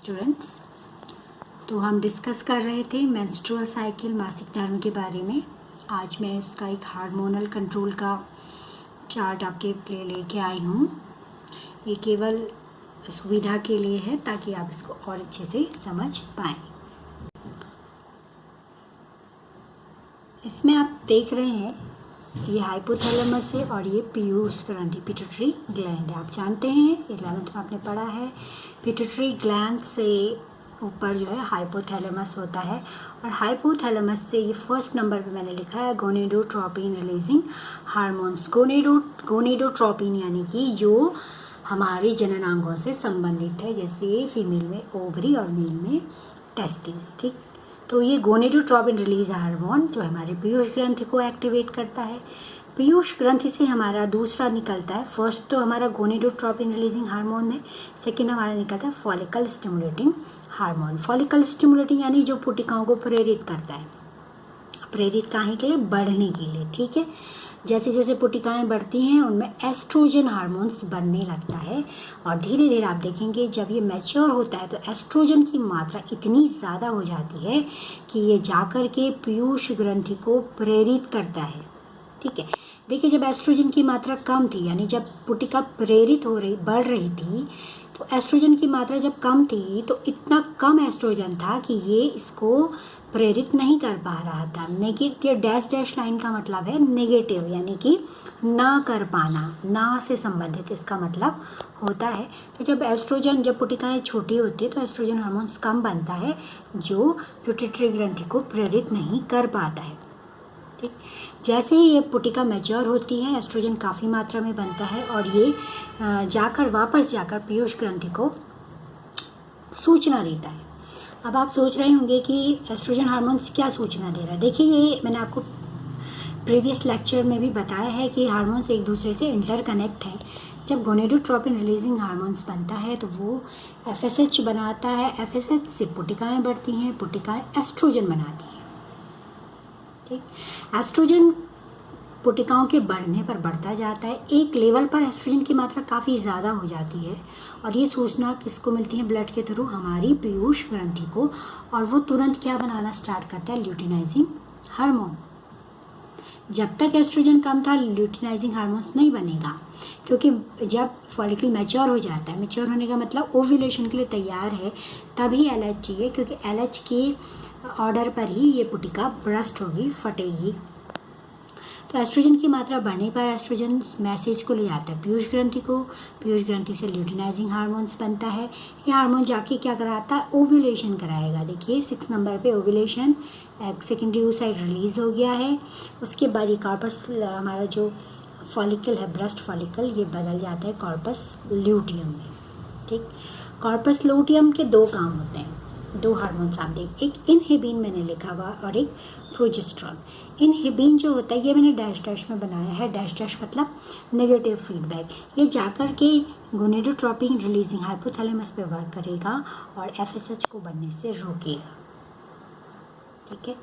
Students. तो हम discuss कर रहे थे मेंस्ट्रुअल साइकिल, मासिक धर्म के बारे में। आज मैं इसका एक हार्मोनल कंट्रोल का चार्ट आपके लिए लेके आई हूँ। ये केवल सुविधा के लिए है ताकि आप इसको और अच्छे से समझ पाएँ। इसमें आप देख रहे हैं ये हाइपोथैलेमस है और ये पीयूष ग्रंथि पिट्यूटरी ग्लैंड है। आप जानते हैं 11th में आपने पढ़ा है पिट्यूटरी ग्लैंड से ऊपर जो है हाइपोथैलेमस होता है और हाइपोथैलेमस से ये फर्स्ट नंबर पे मैंने लिखा है गोनेडोट्रोपिन रिलीजिंग हार्मोन्स। गोनेडोट्रोपिन यानी कि जो हमारे जननांगों से संबंधित है, जैसे फीमेल में ओवरी और मेल में टेस्टिस। ठीक, तो ये गोनेडोट्रोपिन रिलीज हार्मोन जो हमारे पीयूष ग्रंथि को एक्टिवेट करता है। पीयूष ग्रंथि से हमारा दूसरा निकलता है, फर्स्ट तो हमारा गोनेडोट्रोपिन रिलीजिंग हार्मोन है, सेकेंड हमारा निकलता है follicle stimulating hormone. Follicle stimulating यानी जो पुटिकाओं को प्रेरित करता है। प्रेरित काहे के लिए? बढ़ने के लिए। ठीक है, जैसे जैसे पुटिकाएँ बढ़ती हैं उनमें एस्ट्रोजन हार्मोन्स बनने लगता है और धीरे धीरे आप देखेंगे जब ये मैच्योर होता है तो एस्ट्रोजन की मात्रा इतनी ज़्यादा हो जाती है कि ये जाकर के पीयूष ग्रंथि को प्रेरित करता है। ठीक है, देखिए जब एस्ट्रोजन की मात्रा कम थी, यानी जब पुटिका प्रेरित बढ़ रही थी, तो एस्ट्रोजन की मात्रा जब कम थी तो इतना कम एस्ट्रोजन था कि ये इसको प्रेरित नहीं कर पा रहा था। नेगेटिव डैश लाइन का मतलब है नेगेटिव, यानी कि ना कर पाना, ना से संबंधित इसका मतलब होता है। तो जब पुटिकाएँ छोटी होती है तो एस्ट्रोजन हार्मोन्स कम बनता है जो पिट्यूटरी ग्रंथि को प्रेरित नहीं कर पाता है। ठीक, जैसे ही ये पुटिका मैच्योर होती है एस्ट्रोजन काफ़ी मात्रा में बनता है और ये वापस जाकर पीयूष ग्रंथि को सूचना देता है। अब आप सोच रहे होंगे कि एस्ट्रोजन हार्मोन्स क्या सूचना दे रहा है। देखिए ये मैंने आपको प्रीवियस लेक्चर में भी बताया है कि हार्मोन्स एक दूसरे से इंटरकनेक्ट है। जब गोनेडोट्रोपिन रिलीजिंग हार्मोन्स बनता है तो वो FSH बनाता है, FSH से पुटिकाएँ बढ़ती हैं, पुटिकाएँ एस्ट्रोजन बनाती हैं। ठीक, एस्ट्रोजन पुटिकाओं के बढ़ने पर बढ़ता जाता है। एक लेवल पर एस्ट्रोजन की मात्रा काफ़ी ज़्यादा हो जाती है और ये सूचना किसको मिलती है? ब्लड के थ्रू हमारी पीयूष ग्रंथि को, और वो तुरंत क्या बनाना स्टार्ट करता है? Luteinising hormone. जब तक एस्ट्रोजन कम था ल्यूटिनाइजिंग हार्मोन्स नहीं बनेगा, क्योंकि जब फॉलिकल मैच्योर हो जाता है, मैच्योर होने का मतलब ओव्यूलेशन के लिए तैयार है, तभी LH चाहिए, क्योंकि LH के ऑर्डर पर ही ये पुटिका ब्रस्ट होगी, फटेगी। तो एस्ट्रोजन की मात्रा बढ़ने पर एस्ट्रोजन मैसेज को ले जाता है पीयूष ग्रंथि को, पीयूष ग्रंथि से ल्यूटिनाइजिंग हार्मोन्स बनता है। ये हार्मोन जाके क्या कराता है? ओव्यूलेशन कराएगा। देखिए 6 नंबर पे ovulation, egg secondary oocyte release हो गया है। उसके बाद ये कॉर्पस, हमारा जो फॉलिकल है ब्रेस्ट फॉलिकल, ये बदल जाता है कॉर्पस ल्यूटियम में। ठीक, कॉर्पस ल्यूटियम के 2 काम होते हैं, 2 हार्मोन्स आप देख, एक इनहिबिन मैंने लिखा हुआ और एक प्रोजेस्टेरॉन। इनहिबिन जो होता है ये मैंने डैश में बनाया है, डैश मतलब नेगेटिव फीडबैक। ये जाकर के गोनेडोट्रोपिन रिलीजिंग हाइपोथैलेमस पे वर्क करेगा और FSH को बनने से रोकेगा। ठीक है,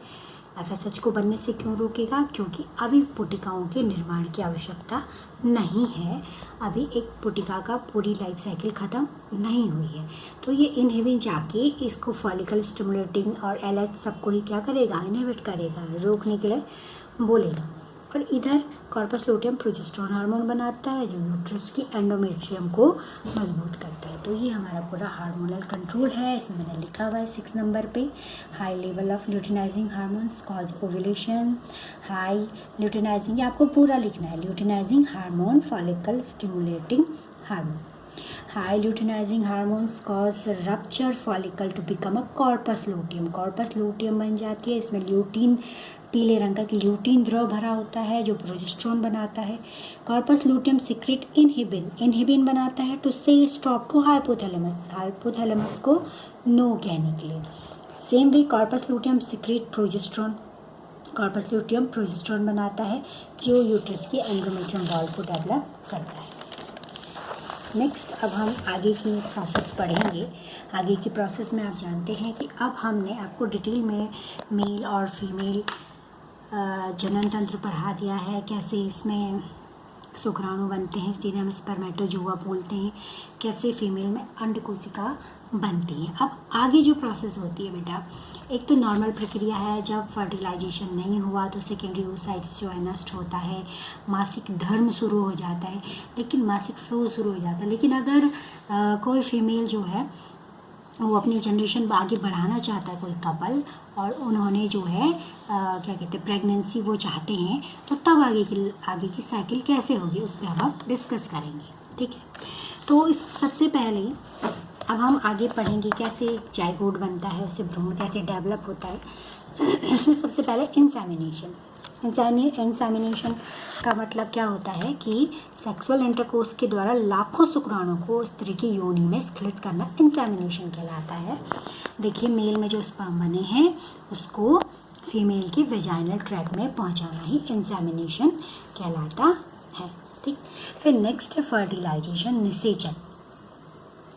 FSH को बनने से क्यों रोकेगा? क्योंकि अभी पुटिकाओं के निर्माण की आवश्यकता नहीं है, अभी एक पुटिका का पूरी लाइफ साइकिल ख़त्म नहीं हुई है। तो ये इनहिबिन जाके इसको फॉलिकल स्टिमुलेटिंग और LH सबको ही क्या करेगा? इनहिबिट करेगा, रोकने के लिए बोलेगा। और इधर कॉर्पस लूटियम प्रोजेस्टेरॉन हार्मोन बनाता है जो यूट्रस की एंडोमेट्रियम को मजबूत करता है। तो ये हमारा पूरा हार्मोनल कंट्रोल है। इसमें मैंने लिखा हुआ है 6 नंबर पे, high level of luteinising hormones cause ovulation. High luteinising, ये आपको पूरा लिखना है, luteinising hormone follicle stimulating hormone. High luteinising hormones cause rupture follicle to become a corpus luteum. Corpus luteum बन जाती है, इसमें ल्यूटीन, पीले रंग का ल्यूटीन द्रव भरा होता है जो प्रोजेस्टेरॉन बनाता है। कॉर्पस लूटियम सिक्रेट इनहिबिन बनाता है to say stop to hypothalamus को नो कहने के लिए। Same way corpus luteum secrete progesterone, corpus luteum progesterone बनाता है जो यूट्रस की एंडोमेट्रियम वॉल को डेवलप करता है। नेक्स्ट अब हम आगे की प्रोसेस पढ़ेंगे। आगे की प्रोसेस में आप जानते हैं कि अब हमने आपको डिटेल में मेल और फीमेल जनन तंत्र पढ़ा दिया है, कैसे इसमें शुक्राणु बनते हैं, जिन्हें हम स्पर्मेटोजोआ बोलते हैं, कैसे फीमेल में अंड कोशिका बनती है। अब आगे जो प्रोसेस होती है बेटा, एक तो नॉर्मल प्रक्रिया है, जब फर्टिलाइजेशन नहीं हुआ तो सेकेंडरी oocytes जो है नष्ट होता है, मासिक धर्म शुरू हो जाता है, लेकिन मासिक फ्लो शुरू हो जाता है। लेकिन अगर कोई फीमेल जो है वो अपनी जनरेशन आगे बढ़ाना चाहता है, कोई कपल, और उन्होंने जो है क्या कहते हैं प्रेगनेंसी वो चाहते हैं, तो तब आगे की साइकिल कैसे होगी उस पर हम डिस्कस करेंगे। ठीक है, तो इस सबसे पहले अब हम आगे पढ़ेंगे कैसे जाइगोट बनता है, उससे भ्रूण कैसे डेवलप होता है। इसमें सबसे पहले इंसेमिनेशन का मतलब क्या होता है कि सेक्सुअल इंटरकोर्स के द्वारा लाखों शुक्राणु को स्त्री की योनि में स्खलित करना इंसेमिनेशन कहलाता है। देखिए, मेल में जो स्पर्म बने हैं उसको फीमेल के वेजाइनल ट्रैक में पहुंचाना ही इंसेमिनेशन कहलाता है। ठीक, फिर नेक्स्ट है फर्टिलाइजेशन,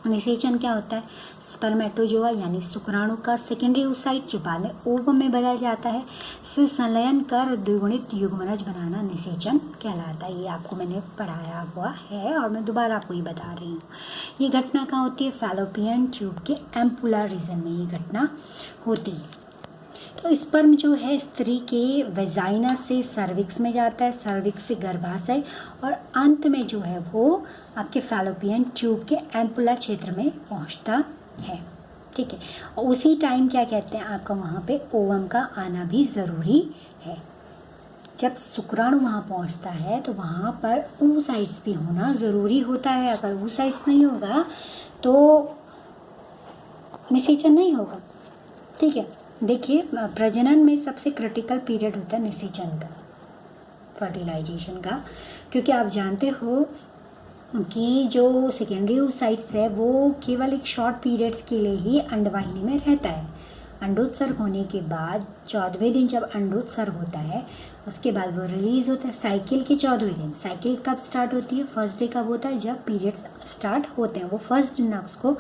निषेचन क्या होता है? स्पर्मेटोजोआ यानी शुक्राणु का सेकेंडरी oocyte जो बाद में ओवम में बदल जाता है, से संलयन कर द्विगुणित युग्मनज बनाना निषेचन कहलाता है। ये आपको मैंने पढ़ाया हुआ है और मैं दोबारा आपको ये बता रही हूँ। ये घटना कहाँ होती है? फैलोपियन ट्यूब के एम्पुलर रीजन में ये घटना होती है। तो स्पर्म जो है स्त्री के वेजाइना से सर्विक्स में जाता है, सर्विक्स से गर्भाशय, और अंत में जो है वो आपके फैलोपियन ट्यूब के एम्पुलर क्षेत्र में पहुंचता है। ठीक है, और उसी टाइम क्या कहते हैं आपका वहाँ पे ओवम का आना भी ज़रूरी है। जब शुक्राणु वहाँ पहुँचता है तो वहाँ पर oocytes भी होना ज़रूरी होता है। अगर oocytes नहीं होगा तो निषेचन नहीं होगा। ठीक है, देखिए, प्रजनन में सबसे क्रिटिकल पीरियड होता है निषेचन का, फर्टिलाइजेशन का, क्योंकि आप जानते हो कि जो सेकेंडरी oocytes है वो केवल एक शॉर्ट पीरियड्स के लिए ही अंडवाहिनी में रहता है। अंडोत्सर्ग होने के बाद 14वें दिन जब अंडोत्सर्ग होता है उसके बाद वो रिलीज होता है साइकिल के 14वें दिन। साइकिल कब स्टार्ट होती है? फर्स्ट डे कब होता है? जब पीरियड्स स्टार्ट होते हैं, वो फर्स्ट दिन आप उसको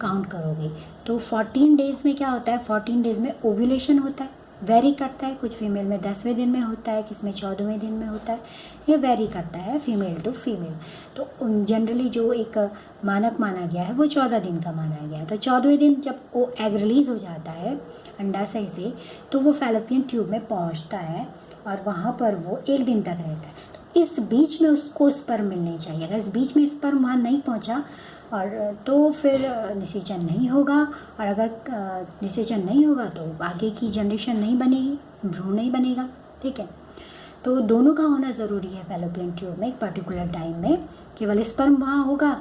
काउंट करोगे। तो 14 डेज में क्या होता है? 14 डेज में ओव्यूलेशन होता है, वेरी करता है, कुछ फीमेल में 10वें दिन में होता है, किसमें 14वें दिन में होता है, ये वेरी करता है फीमेल टू फीमेल। तो जनरली जो एक मानक माना गया है वो 14 दिन का माना गया है। तो 14वें दिन जब वो एग रिलीज हो जाता है अंडाशय से, तो वो फैलोपियन ट्यूब में पहुंचता है और वहाँ पर वो 1 दिन तक रहता है। तो इस बीच में उसको स्पर्म मिलने चाहिए। अगर इस बीच में स्पर्म वहाँ नहीं पहुँचा और तो फिर निषेचन नहीं होगा, और अगर निषेचन नहीं होगा तो आगे की जनरेशन नहीं बनेगी, भ्रूण नहीं बनेगा। ठीक है, तो दोनों का होना ज़रूरी है फैलोपियन ट्यूब में एक पर्टिकुलर टाइम में। केवल स्पर्म वहाँ होगा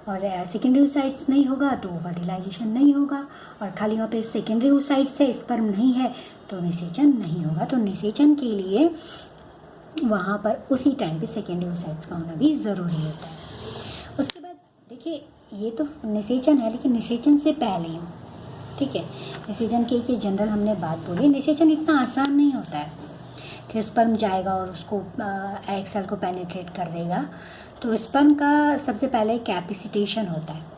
और सेकेंडरी oocytes नहीं होगा तो फर्टिलाइजेशन नहीं होगा, और खाली वहाँ पे सेकेंडरी oocytes से स्पर्म नहीं है तो निषेचन नहीं होगा। तो निषेचन के लिए वहाँ पर उसी टाइम पे सेकेंडरी oocytes का होना भी ज़रूरी होता है। उसके बाद देखिए, ये तो निषेचन है, लेकिन निषेचन से पहले ही, ठीक है, निषेचन की जनरल हमने बात बोली। निषेचन इतना आसान नहीं होता है कि स्पर्म जाएगा और उसको एग सेल को पेनिट्रेट कर देगा। तो स्पर्म का सबसे पहले कैपेसिटेशन होता है।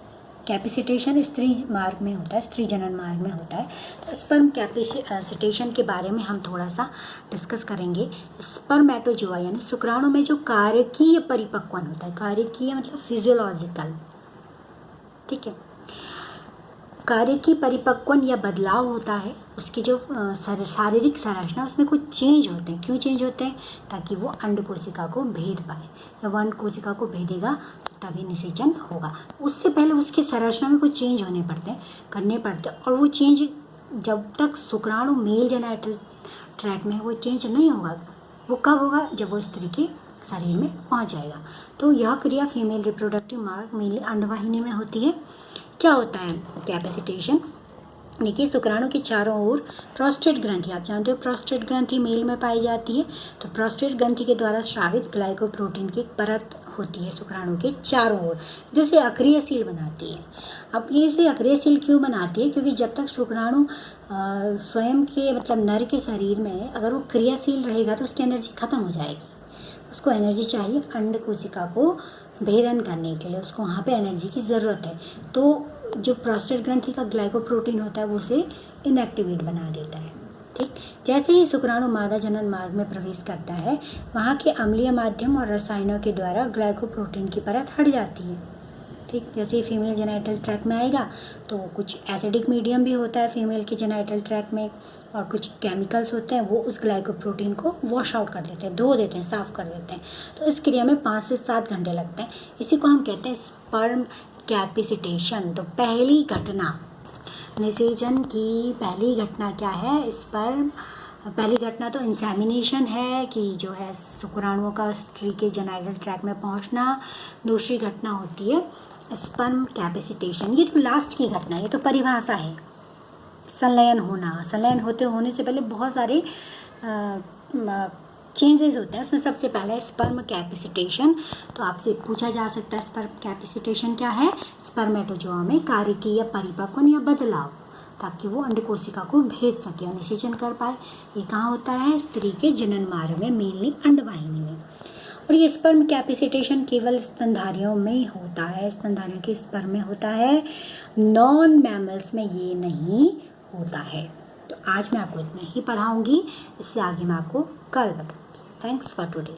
कैपेसिटेशन स्त्री मार्ग में होता है, स्त्री जनन मार्ग में होता है। तो स्पर्म कैपेसिटेशन के बारे में हम थोड़ा सा डिस्कस करेंगे। स्पर्मेटोजोआ यानी शुक्राणु में जो कारकीय परिपक्वन होता है, कारकीय मतलब फिजियोलॉजिकल, ठीक है, कारकीय परिपक्वन या बदलाव होता है, उसकी जो शारीरिक संरचना उसमें कुछ चेंज होते हैं। क्यों चेंज होते हैं? ताकि वो अंड कोशिका को भेद पाए। जब अंड कोशिका को भेदेगा तभी निषेचन होगा। उससे पहले उसकी संरचना में कुछ चेंज करने पड़ते हैं, और वो चेंज जब तक शुक्राणु मेल जेनिटल ट्रैक में वो चेंज नहीं होगा, वो कब होगा? जब वो स्त्री के शरीर में पहुंच जाएगा। तो यह क्रिया फीमेल रिप्रोडक्टिव मार्ग मेनली अंडवाहिनी में होती है। क्या होता है कैपेसिटेशन? देखिए, शुक्राणु के चारों ओर प्रोस्टेट ग्रंथि, आप जानते हो प्रोस्टेट ग्रंथि मेल में पाई जाती है। तो प्रोस्टेट ग्रंथि के द्वारा स्रावित ग्लाइकोप्रोटीन की एक परत होती है शुक्राणु के चारों ओर, जो इसे अक्रियशील बनाती है। अब ये इसे अक्रियशील क्यों बनाती है? क्योंकि जब तक शुक्राणु स्वयं के मतलब नर के शरीर में अगर वो क्रियाशील रहेगा तो उसकी एनर्जी खत्म हो जाएगी। उसको एनर्जी चाहिए अंड कोशिका को भेदन करने के लिए, उसको वहाँ पे एनर्जी की ज़रूरत है। तो जो प्रोस्टेट ग्रंथि का ग्लाइकोप्रोटीन होता है वो उसे इनएक्टिवेट बना देता है। ठीक, जैसे ही शुक्राणु मादा जनन मार्ग में प्रवेश करता है, वहाँ के अम्लीय माध्यम और रसायनों के द्वारा ग्लाइकोप्रोटीन की परत हट जाती है। ठीक, जैसे ही फीमेल जेनाइटल ट्रैक में आएगा तो कुछ एसिडिक मीडियम भी होता है फीमेल के जेनाइटल ट्रैक में, और कुछ केमिकल्स होते हैं, वो उस ग्लाइकोप्रोटीन को वॉश आउट कर देते हैं, धो देते हैं, साफ कर देते हैं। तो इस क्रिया में 5 से 7 घंटे लगते हैं। इसी को हम कहते हैं स्पर्म कैपेसिटेशन। तो पहली घटना, निषेचन की पहली घटना क्या है? स्पर्म, पहली घटना तो इंसेमिनेशन है कि जो है शुक्राणुओं का स्त्री के जेनाइटल ट्रैक में पहुंचना। दूसरी घटना होती है स्पर्म कैपेसिटेशन। ये तो लास्ट की घटना है, ये तो परिभाषा है। संलयन होना, संलयन होने से पहले बहुत सारे चेंजेस होते हैं, उसमें सबसे पहला है स्पर्म कैपेसिटेशन। तो आपसे पूछा जा सकता है स्पर्म कैपेसिटेशन क्या है? स्पर्मेटोजोआ में कार्यकीय परिपक्वन या बदलाव, ताकि वो अंडकोशिका को भेज सके और निषेचन कर पाए। ये कहाँ होता है? स्त्री के जनन मार्ग में, मेनली अंडवाहिनी में। और ये स्पर्म कैपेसिटेशन केवल स्तनधारियों में होता है, स्तनधारियों के स्पर्म में होता है, नॉन मैमल्स में ये नहीं होता है। तो आज मैं आपको इतना ही पढ़ाऊंगी, इससे आगे मैं आपको कल बताऊंगी। Thanks for today.